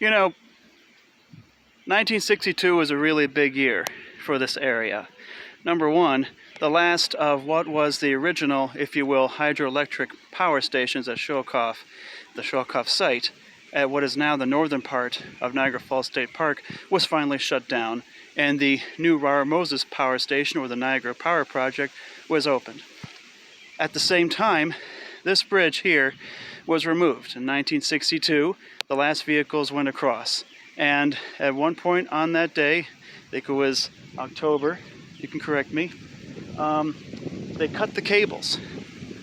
You know, 1962 was a really big year for this area. Number one, the last of what was the original, if you will, hydroelectric power stations at Chillicothe, the Chillicothe site, at what is now the northern part of Niagara Falls State Park, was finally shut down, and the new Rara Moses Power Station, or the Niagara Power Project, was opened. At the same time, this bridge here was removed. In 1962, the last vehicles went across. And at one point on that day, I think it was October, you can correct me, they cut the cables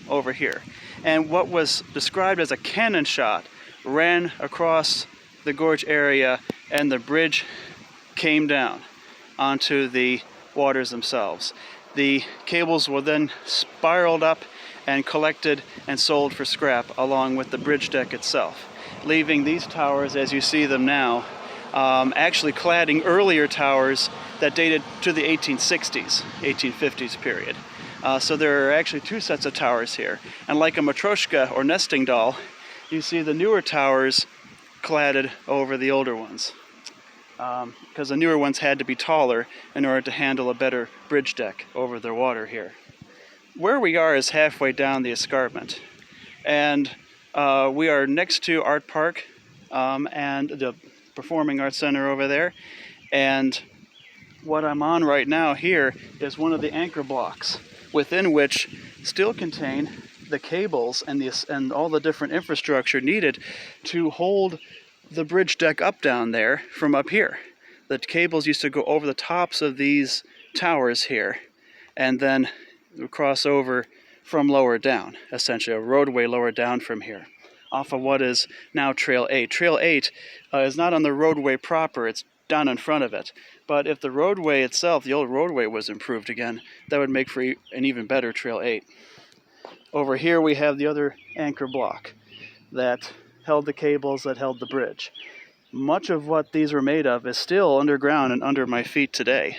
over here. And what was described as a cannon shot ran across the gorge area, and the bridge came down onto the waters themselves. The cables were then spiraled up and collected and sold for scrap along with the bridge deck itself, leaving these towers as you see them now actually cladding earlier towers that dated to the 1860s, 1850s period. So there are actually two sets of towers here. And like a matryoshka or nesting doll, you see the newer towers cladded over the older ones. Because the newer ones had to be taller in order to handle a better bridge deck over the water here. Where we are is halfway down the escarpment. And we are next to Art Park and the Performing Arts Center over there, and what I'm on right now here is one of the anchor blocks within which still contain the cables and all the different infrastructure needed to hold the bridge deck up down there from up here. The cables used to go over the tops of these towers here and then cross over from lower down, essentially a roadway lower down from here, off of what is now Trail 8. Trail 8 is not on the roadway proper, it's down in front of it. But if the roadway itself, the old roadway, was improved again, that would make for an even better Trail 8. Over here we have the other anchor block that held the cables that held the bridge. Much of what these were made of is still underground and under my feet today,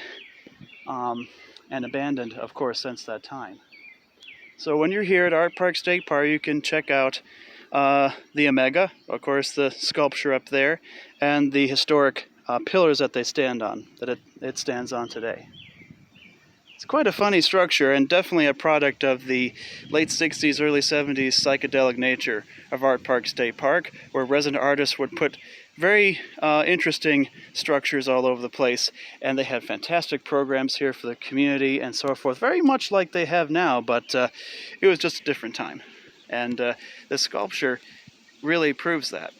and abandoned, of course, since that time. So when you're here at Art Park State Park, you can check out the Omega, of course the sculpture up there, and the historic pillars that they stand on, that it stands on today. It's quite a funny structure and definitely a product of the late 60s, early 70s psychedelic nature of Art Park State Park, where resident artists would put very interesting structures all over the place, and they had fantastic programs here for the community and so forth, very much like they have now, but it was just a different time. And the sculpture really proves that.